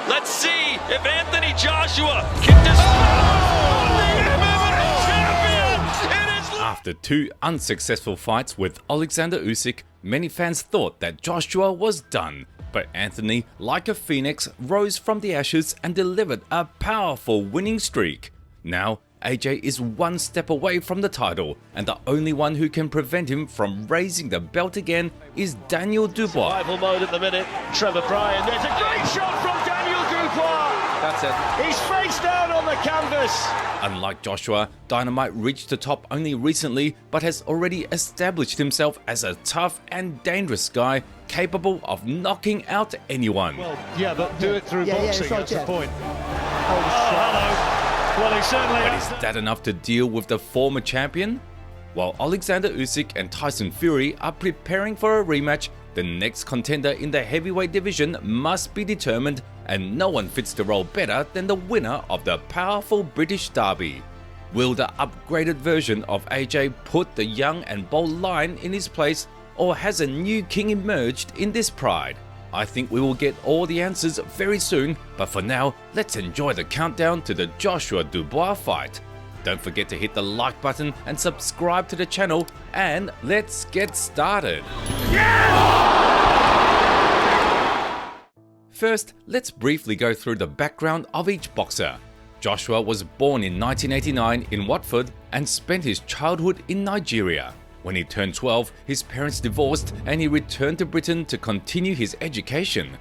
Let's see if Anthony Joshua can destroy the MMA champion. It is. After 2 unsuccessful fights with Alexander Usyk, many fans thought that Joshua was done. But Anthony, like a phoenix, rose from the ashes and delivered a powerful winning streak. Now, AJ is 1 step away from the title, and the only one who can prevent him from raising the belt again is Daniel Dubois. Survival mode at the minute. Trevor Bryan, there's a great shot from Daniel Dubois. That's it. He's face down on the canvas. Unlike Joshua, Dynamite reached the top only recently, but has already established himself as a tough and dangerous guy capable of knocking out anyone. Well, yeah, but do it through boxing, that's the point. Oh, hello. Well, he certainly But has. is that enough to deal with the former champion? While Alexander Usyk and Tyson Fury are preparing for a rematch, the next contender in the heavyweight division must be determined, and no one fits the role better than the winner of the powerful British derby. Will the upgraded version of AJ put the young and bold Lion in his place, or has a new king emerged in this pride? I think we will get all the answers very soon, but for now, let's enjoy the countdown to the Joshua Dubois fight. Don't forget to hit the like button and subscribe to the channel, and let's get started. First, let's briefly go through the background of each boxer. Joshua was born in 1989 in Watford and spent his childhood in Nigeria. When he turned 12, his parents divorced and he returned to Britain to continue his education.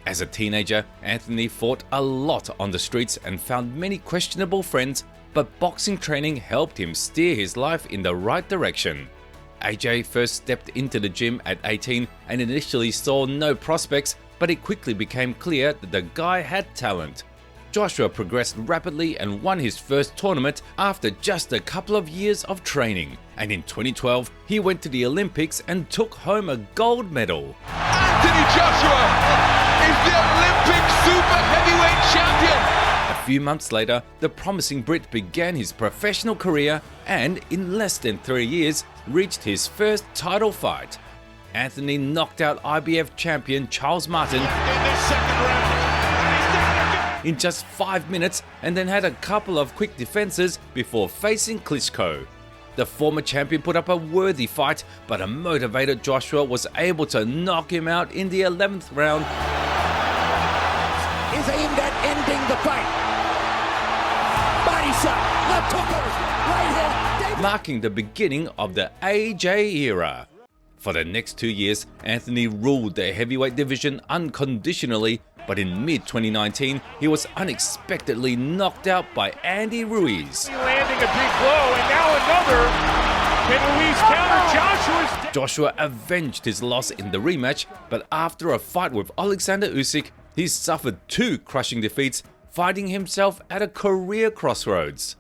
As a teenager, Anthony fought a lot on the streets and found many questionable friends, but boxing training helped him steer his life in the right direction. AJ first stepped into the gym at 18 and initially saw no prospects, but it quickly became clear that the guy had talent. Joshua progressed rapidly and won his first tournament after just a couple of years of training, and in 2012 he went to the Olympics and took home a gold medal. Anthony Joshua is the Olympic super heavyweight champion. A few months later, the promising Brit began his professional career and, in less than 3 years, reached his first title fight. Anthony knocked out IBF champion Charles Martin In this second round. in just 5 minutes and then had a couple of quick defenses before facing Klitschko. The former champion put up a worthy fight, but a motivated Joshua was able to knock him out in the 11th round. is aimed at ending the fight. Body shot, left hook, right hand. Marking the beginning of the AJ era. For the next 2 years, Anthony ruled the heavyweight division unconditionally, but in mid-2019, he was unexpectedly knocked out by Andy Ruiz. Landing a big blow, and now another. Can Ruiz counter Joshua's? Joshua avenged his loss in the rematch, but after a fight with Alexander Usyk, he suffered 2 crushing defeats, finding himself at a career crossroads.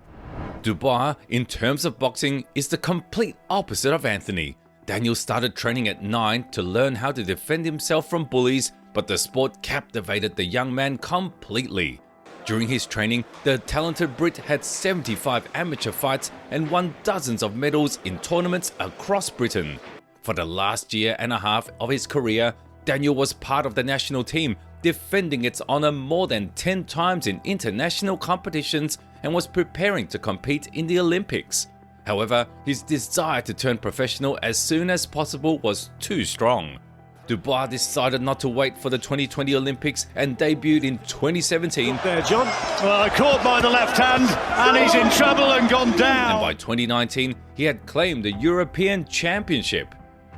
Dubois, in terms of boxing, is the complete opposite of Anthony. Daniel started training at 9 to learn how to defend himself from bullies, but the sport captivated the young man completely. During his training, the talented Brit had 75 amateur fights and won dozens of medals in tournaments across Britain. For the last year and a half of his career, Daniel was part of the national team, defending its honor more than 10 times in international competitions and was preparing to compete in the Olympics. However, his desire to turn professional as soon as possible was too strong. Dubois decided not to wait for the 2020 Olympics and debuted in 2017. There, John. Caught by the left hand, and he's in trouble and gone And down. by 2019, he had claimed the European Championship.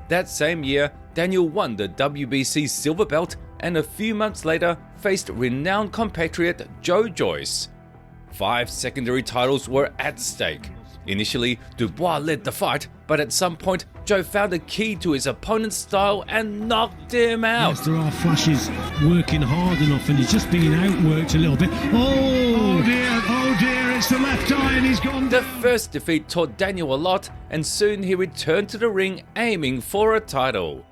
That same year, Daniel won the WBC silver belt and a few months later faced renowned compatriot Joe Joyce. 5 secondary titles were at stake. Initially, Dubois led the fight, but at some point, Joe found a key to his opponent's style and knocked him out. Yes, there are flashes working hard enough, and he's just being outworked a little bit. Oh dear, it's the left eye and he's gone The down. first defeat taught Daniel a lot, and soon he returned to the ring aiming for a title.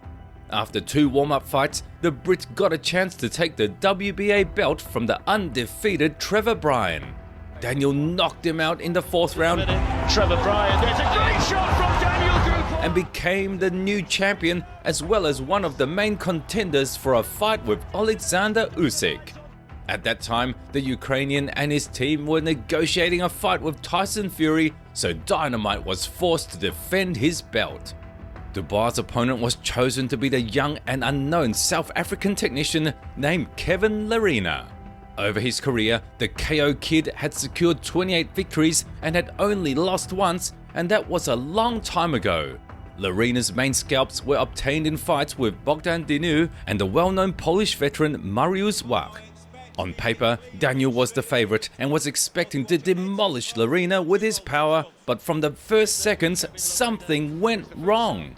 After 2 warm-up fights, the Brit got a chance to take the WBA belt from the undefeated Trevor Bryan. Daniel knocked him out in the 4th round Trevor Bryan, there's a great shot from Daniel Dubois. and became the new champion, as well as one of the main contenders for a fight with Alexander Usyk. At that time, the Ukrainian and his team were negotiating a fight with Tyson Fury, so Dynamite was forced to defend his belt. Dubois' opponent was chosen to be the young and unknown South African technician named Kevin Lerena. Over his career, the KO Kid had secured 28 victories and had only lost once, and that was a long time ago. Lerena's main scalps were obtained in fights with Bogdan Dinu and the well-known Polish veteran Mariusz Wach. On paper, Daniel was the favourite and was expecting to demolish Lerena with his power, but from the first seconds, something went wrong.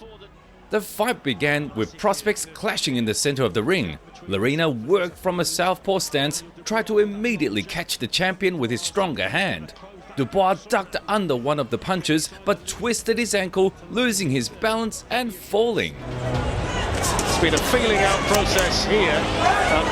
The fight began with prospects clashing in the centre of the ring. Lerena worked from a southpaw stance, tried to immediately catch the champion with his stronger hand. Dubois ducked under one of the punches but twisted his ankle, losing his balance and falling. It's been a feeling out process here.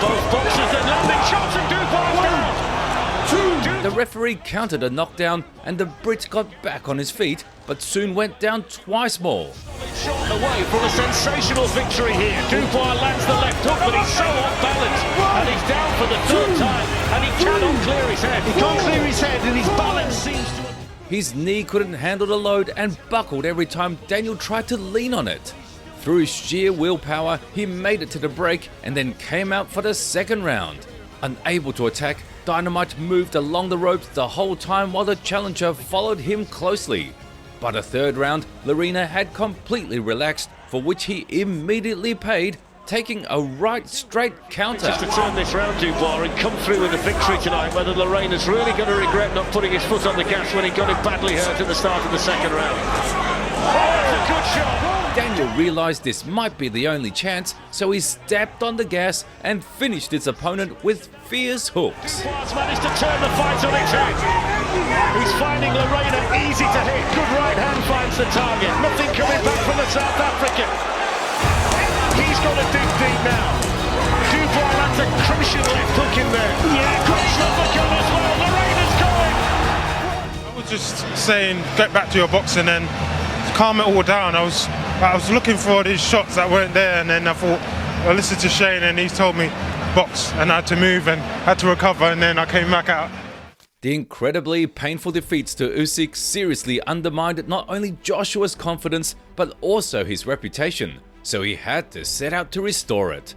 Both boxers then landing shots and Dubois down. The referee countered a knockdown and the Brit got back on his feet but soon went down twice more. Shot away from a sensational victory here. Dubois lands the left hook, but he's so off balance, and he's down for the third time, and he cannot clear his head. He can't clear his head, and his balance seems to... His knee couldn't handle the load and buckled every time Daniel tried to lean on it. Through sheer willpower, he made it to the break and then came out for the second round. Unable to attack, Dynamite moved along the ropes the whole time while the challenger followed him closely. By the third round, Lerena had completely relaxed, for which he immediately paid, taking a right straight counter. Just to turn this round, Dubois, and come through with a victory tonight, whether Lerena's really going to regret not putting his foot on the gas when he got him badly hurt at the start of the second round. Oh, that's a good shot! Daniel realised this might be the only chance, so he stepped on the gas and finished his opponent with fierce hooks. Dubois managed to turn the fight on its head. He's finding Lerena easy to hit. Good right hand finds the target. Nothing coming back from the South African. He's got to dig deep now. Dubois lands a crucial left hook in there. Yeah, great uppercut as well. Lerena's going. I was just saying, get back to your boxing and calm it all down. I was looking for these shots that weren't there, and then I thought, I listened to Shane and he told me box, and I had to move and had to recover, and then I came back out. The incredibly painful defeats to Usyk seriously undermined not only Joshua's confidence but also his reputation, so he had to set out to restore it.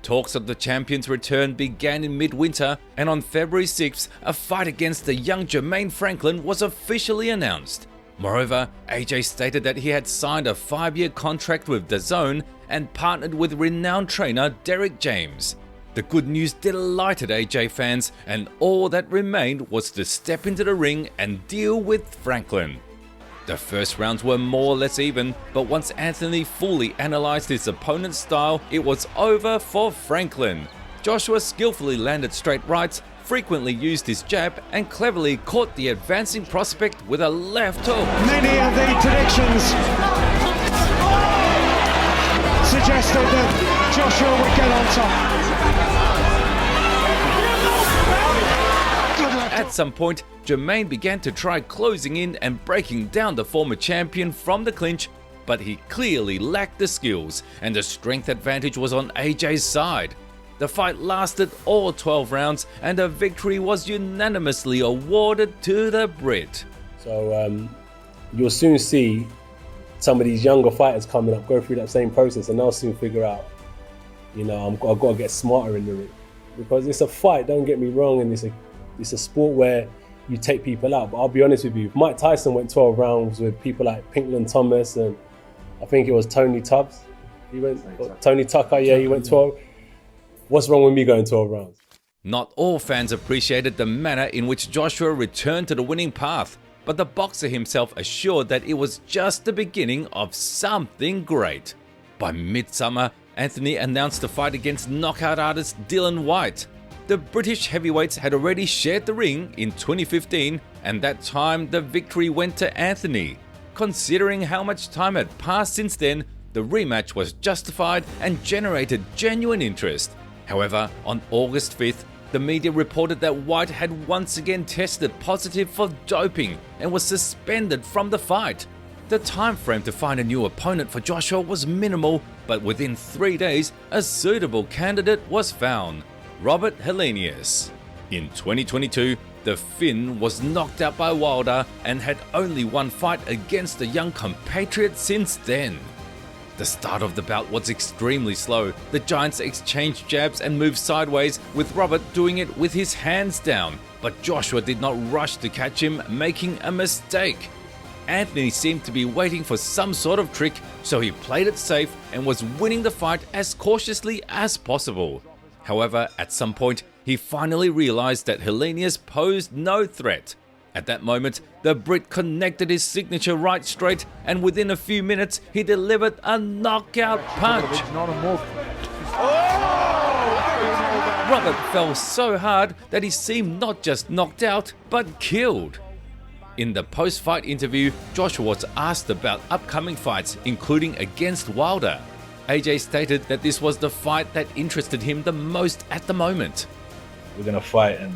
Talks of the champion's return began in midwinter, and on February 6th, a fight against the young Jermaine Franklin was officially announced. Moreover, AJ stated that he had signed a 5-year contract with DAZN and partnered with renowned trainer Derek James. The good news delighted AJ fans, and all that remained was to step into the ring and deal with Franklin. The first rounds were more or less even, but once Anthony fully analysed his opponent's style, it was over for Franklin. Joshua skillfully landed straight rights, frequently used his jab, and cleverly caught the advancing prospect with a left hook. Many of the predictions suggested that Joshua would get on top. At some point, Jermaine began to try closing in and breaking down the former champion from the clinch, but he clearly lacked the skills, and the strength advantage was on AJ's side. The fight lasted all 12 rounds, and a victory was unanimously awarded to the Brit. So you'll soon see some of these younger fighters coming up go through that same process, and they'll soon figure out, you know, I've got to get smarter in the ring, because it's a fight. Don't get me wrong, and it's a sport where you take people out. But I'll be honest with you, Mike Tyson went 12 rounds with people like Pinkland Thomas, and I think it was Tony Tubbs. Tony Tucker, yeah, he went 12. What's wrong with me going 12 rounds? Not all fans appreciated the manner in which Joshua returned to the winning path, but the boxer himself assured that it was just the beginning of something great. By midsummer, Anthony announced the fight against knockout artist Dillian Whyte. The British heavyweights had already shared the ring in 2015, and that time the victory went to Anthony. Considering how much time had passed since then, the rematch was justified and generated genuine interest. However, on August 5th, the media reported that Whyte had once again tested positive for doping and was suspended from the fight. The time frame to find a new opponent for Joshua was minimal, but within 3 days, a suitable candidate was found. Robert Helenius. In 2022, the Finn was knocked out by Wilder and had only one fight against a young compatriot since then. The start of the bout was extremely slow. The Giants exchanged jabs and moved sideways, with Robert doing it with his hands down, but Joshua did not rush to catch him, making a mistake. Anthony seemed to be waiting for some sort of trick, so he played it safe and was winning the fight as cautiously as possible. However, at some point, he finally realized that Helenius posed no threat. At that moment, the Brit connected his signature right straight, and within a few minutes, he delivered a knockout punch. Robert fell so hard that he seemed not just knocked out, but killed. In the post-fight interview, Joshua was asked about upcoming fights, including against Wilder. AJ stated that this was the fight that interested him the most at the moment. We're going to fight, and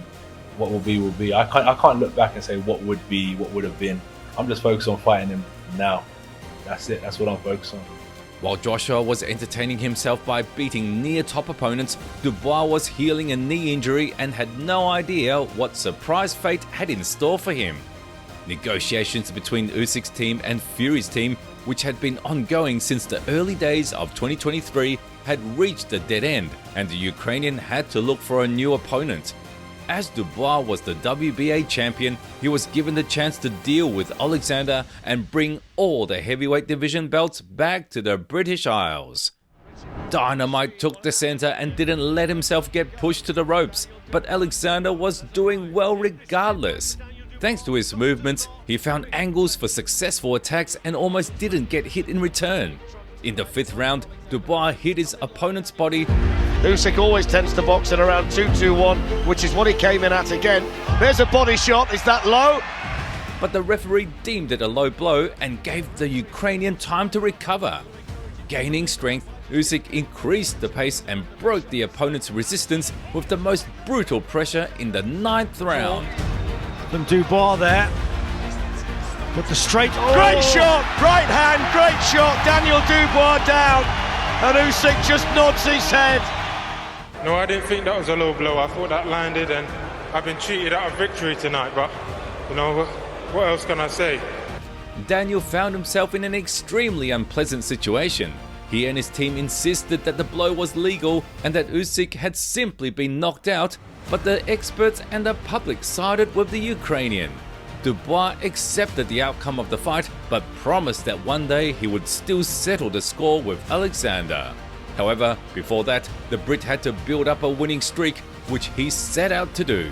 what will be will be. I can't look back and say what would be, what would have been. I'm just focused on fighting him now. That's it. That's what I'm focused on. While Joshua was entertaining himself by beating near-top opponents, Dubois was healing a knee injury and had no idea what surprise fate had in store for him. Negotiations between Usyk's team and Fury's team, which had been ongoing since the early days of 2023, had reached a dead end, and the Ukrainian had to look for a new opponent. As Dubois was the WBA champion, he was given the chance to deal with Alexander and bring all the heavyweight division belts back to the British Isles. Dynamite took the center and didn't let himself get pushed to the ropes, but Alexander was doing well regardless. Thanks to his movements, he found angles for successful attacks and almost didn't get hit in return. In the 5th round, Dubois hit his opponent's body. Usyk always tends to box at around 2-2-1, which is what he came in at again. There's a body shot, is that low? But the referee deemed it a low blow and gave the Ukrainian time to recover. Gaining strength, Usyk increased the pace and broke the opponent's resistance with the most brutal pressure in the 9th round. From Dubois there. Put the straight. Great shot! Right hand, great shot. Daniel Dubois down. And Usyk just nods his head. No, I didn't think that was a low blow. I thought that landed, and I've been treated out of victory tonight, but you know, what else can I say? Daniel found himself in an extremely unpleasant situation. He and his team insisted that the blow was legal and that Usyk had simply been knocked out, but the experts and the public sided with the Ukrainian. Dubois accepted the outcome of the fight, but promised that one day he would still settle the score with Alexander. However, before that, the Brit had to build up a winning streak, which he set out to do.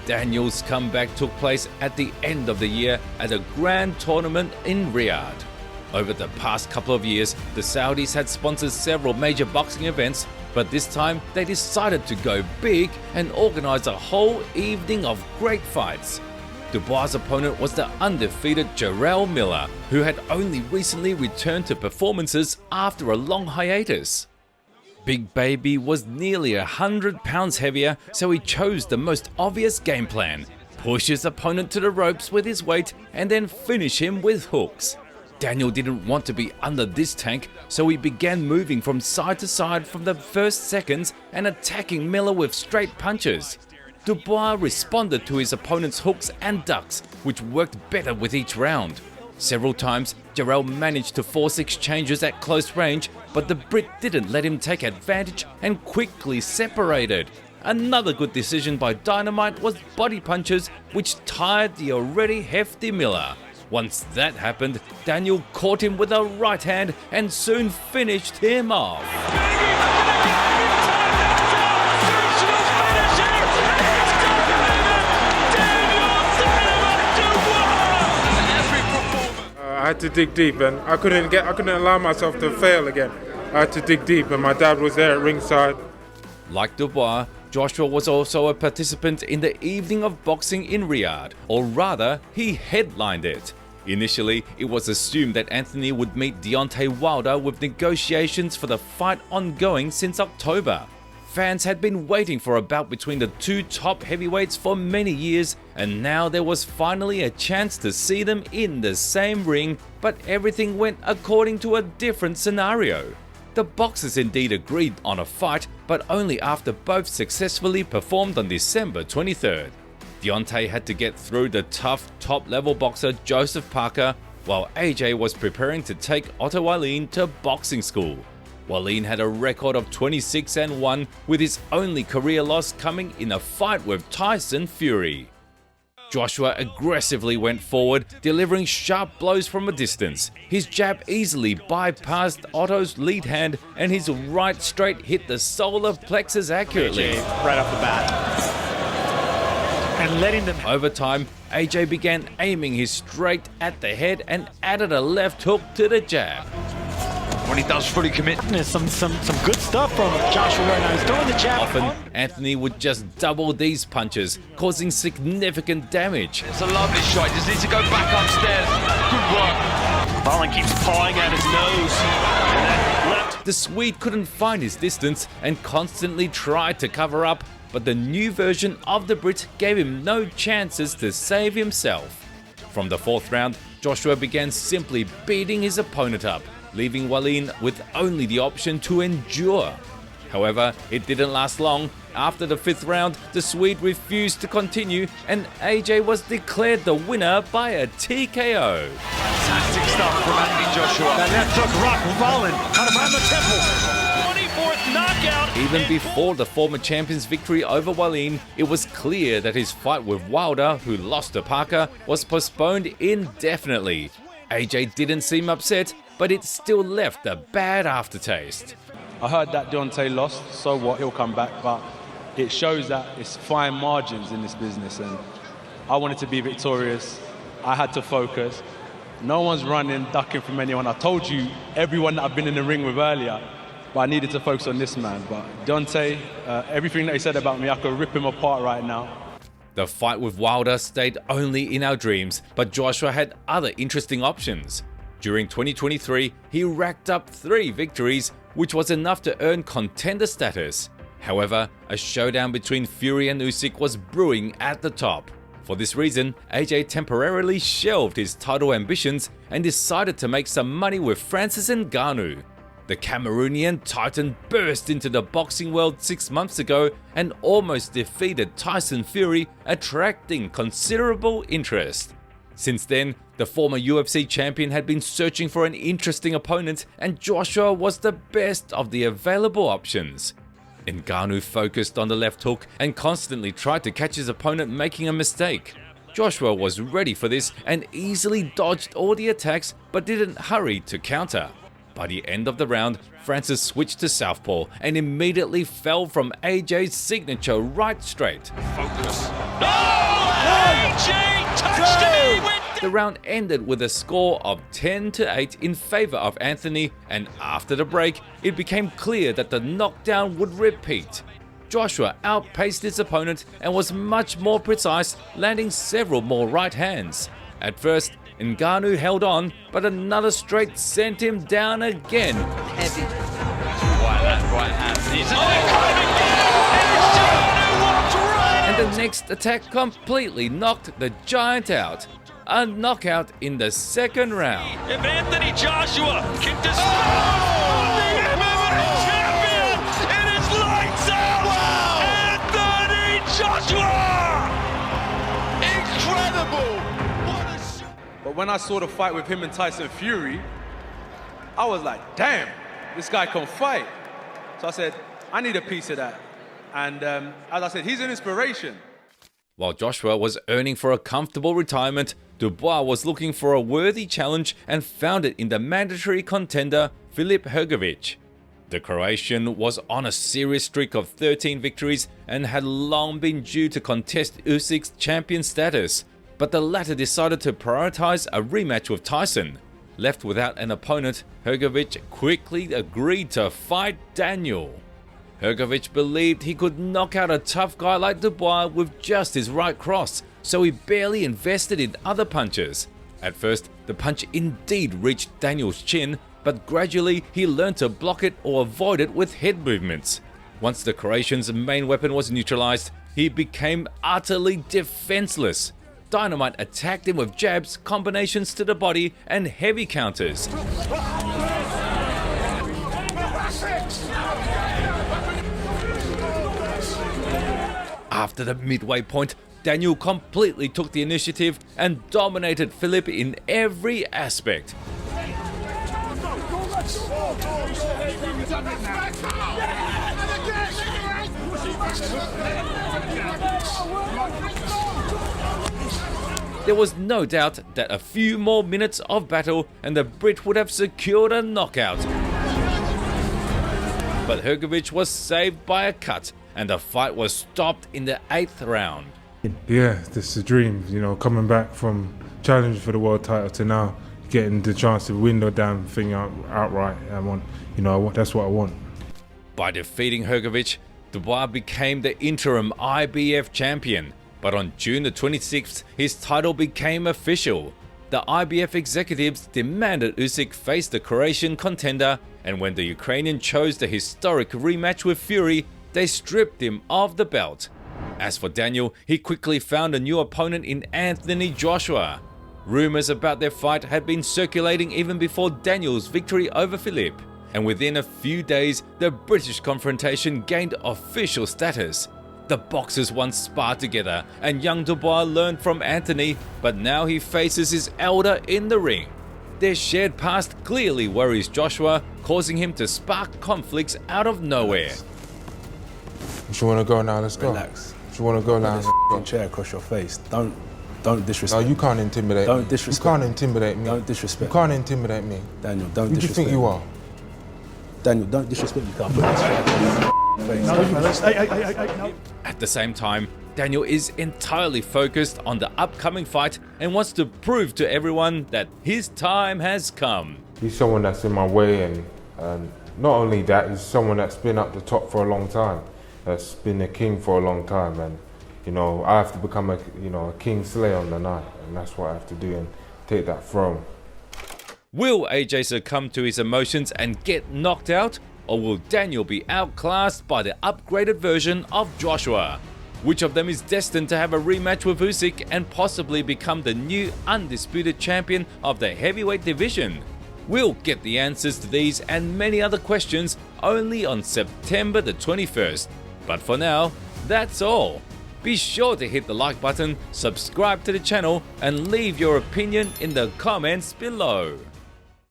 Daniel's comeback took place at the end of the year at a grand tournament in Riyadh. Over the past couple of years, the Saudis had sponsored several major boxing events, but this time they decided to go big and organize a whole evening of great fights. Dubois' opponent was the undefeated Jarrell Miller, who had only recently returned to performances after a long hiatus. Big Baby was nearly 100 pounds heavier, so he chose the most obvious game plan: push his opponent to the ropes with his weight and then finish him with hooks. Daniel didn't want to be under this tank, so he began moving from side to side from the first seconds and attacking Miller with straight punches. Dubois responded to his opponent's hooks and ducks, which worked better with each round. Several times, Jarrell managed to force exchanges at close range, but the Brit didn't let him take advantage and quickly separated. Another good decision by Dynamite was body punches, which tired the already hefty Miller. Once that happened, Daniel caught him with a right hand and soon finished him off. I had to dig deep, and I couldn't allow myself to fail again. I had to dig deep, and my dad was there at ringside. Like Dubois, Joshua was also a participant in the evening of boxing in Riyadh, or rather, he headlined it. Initially, it was assumed that Anthony would meet Deontay Wilder, with negotiations for the fight ongoing since October. Fans had been waiting for a bout between the two top heavyweights for many years, and now there was finally a chance to see them in the same ring, but everything went according to a different scenario. The boxers indeed agreed on a fight, but only after both successfully performed on December 23rd. Deontay had to get through the tough top-level boxer Joseph Parker, while AJ was preparing to take Otto Wallin to boxing school. Wallin had a record of 26-1, with his only career loss coming in a fight with Tyson Fury. Joshua aggressively went forward, delivering sharp blows from a distance. His jab easily bypassed Otto's lead hand, and his right straight hit the solar plexus accurately. Right off the bat. And letting them... Over time, AJ began aiming his straight at the head and added a left hook to the jab. When he does fully commit. There's some good stuff from Joshua right now. He's throwing the jab. Often, Anthony would just double these punches, causing significant damage. It's a lovely shot. He just needs to go back upstairs. Good work. Wallin keeps pawing at his nose. And that left. The Swede couldn't find his distance and constantly tried to cover up, but the new version of the Brit gave him no chances to save himself. From the fourth round, Joshua began simply beating his opponent up, leaving Wallin with only the option to endure. However, it didn't last long. After the fifth round, the Swede refused to continue, and AJ was declared the winner by a TKO. Fantastic stuff from Anthony Joshua. That left hook rocked Wallin out around the temple. 24th knockout. Even before the former champion's victory over Wallin, it was clear that his fight with Wilder, who lost to Parker, was postponed indefinitely. AJ didn't seem upset, but it still left a bad aftertaste. I heard that Deontay lost, so what, he'll come back, but it shows that it's fine margins in this business, and I wanted to be victorious. I had to focus. No one's running, ducking from anyone. I told you everyone that I've been in the ring with earlier, but I needed to focus on this man. But Deontay, everything that he said about me, I could rip him apart right now. The fight with Wilder stayed only in our dreams, but Joshua had other interesting options. During 2023, he racked up 3 victories, which was enough to earn contender status. However, a showdown between Fury and Usyk was brewing at the top. For this reason, AJ temporarily shelved his title ambitions and decided to make some money with Francis Ngannou. The Cameroonian Titan burst into the boxing world 6 months ago and almost defeated Tyson Fury, attracting considerable interest. Since then, the former UFC champion had been searching for an interesting opponent, and Joshua was the best of the available options. Ngannou focused on the left hook and constantly tried to catch his opponent making a mistake. Joshua was ready for this and easily dodged all the attacks, but didn't hurry to counter. By the end of the round, Francis switched to southpaw and immediately fell from AJ's signature right straight. Focus. AJ touched him. The round ended with a score of 10-8 in favor of Anthony, and after the break, it became clear that the knockdown would repeat. Joshua outpaced his opponent and was much more precise, landing several more right hands. At first, Ngannou held on, but another straight sent him down again. Heavy. Right hand. And the next attack completely knocked the giant out. A knockout in the second round. If Anthony Joshua can destroy the MMA champion, it is lights out. Wow. Anthony Joshua! Incredible! What a shot! But when I saw the fight with him and Tyson Fury, I was like, damn, this guy can fight. So I said, I need a piece of that. And as I said, he's an inspiration. While Joshua was earning for a comfortable retirement, Dubois was looking for a worthy challenge and found it in the mandatory contender Filip Hrgovic. The Croatian was on a serious streak of 13 victories and had long been due to contest Usyk's champion status, but the latter decided to prioritize a rematch with Tyson. Left without an opponent, Hrgovic quickly agreed to fight Daniel. Hrgovic believed he could knock out a tough guy like Dubois with just his right cross, so he barely invested in other punches. At first, the punch indeed reached Daniel's chin, but gradually he learned to block it or avoid it with head movements. Once the Croatian's main weapon was neutralized, he became utterly defenseless. Dynamite attacked him with jabs, combinations to the body, and heavy counters. After the midway point, Daniel completely took the initiative and dominated Philip in every aspect. There was no doubt that a few more minutes of battle and the Brit would have secured a knockout. But Hrgovic was saved by a cut and the fight was stopped in the 8th round. Yeah, this is a dream, you know, coming back from challenging for the world title to now getting the chance to win the damn thing outright. That's what I want. By defeating Hrgovic, Dubois became the interim IBF champion. But on June the 26th, his title became official. The IBF executives demanded Usyk face the Croatian contender, and when the Ukrainian chose the historic rematch with Fury, they stripped him of the belt. As for Daniel, he quickly found a new opponent in Anthony Joshua. Rumors about their fight had been circulating even before Daniel's victory over Philip, and within a few days, the British confrontation gained official status. The boxers once sparred together, and young Dubois learned from Anthony, but now he faces his elder in the ring. Their shared past clearly worries Joshua, causing him to spark conflicts out of nowhere. If you want to go now, let's go. Relax. If you want to go now, let's go. Chair across your face. Don't disrespect. No, you can't intimidate me. Don't disrespect. You can't intimidate me. Don't disrespect. You can't intimidate me. Daniel, don't Who do you disrespect. think you are? Daniel, don't disrespect me. Can't put this face. At the same time, Daniel is entirely focused on the upcoming fight and wants to prove to everyone that his time has come. He's someone that's in my way, and not only that, he's someone that's been up the top for a long time, that's been a king for a long time, and you know, I have to become a king slayer on the night, and that's what I have to do and take that throne. Will AJ succumb to his emotions and get knocked out? Or will Daniel be outclassed by the upgraded version of Joshua? Which of them is destined to have a rematch with Usyk and possibly become the new undisputed champion of the heavyweight division? We'll get the answers to these and many other questions only on September the 21st. But for now, that's all. Be sure to hit the like button, subscribe to the channel, and leave your opinion in the comments below.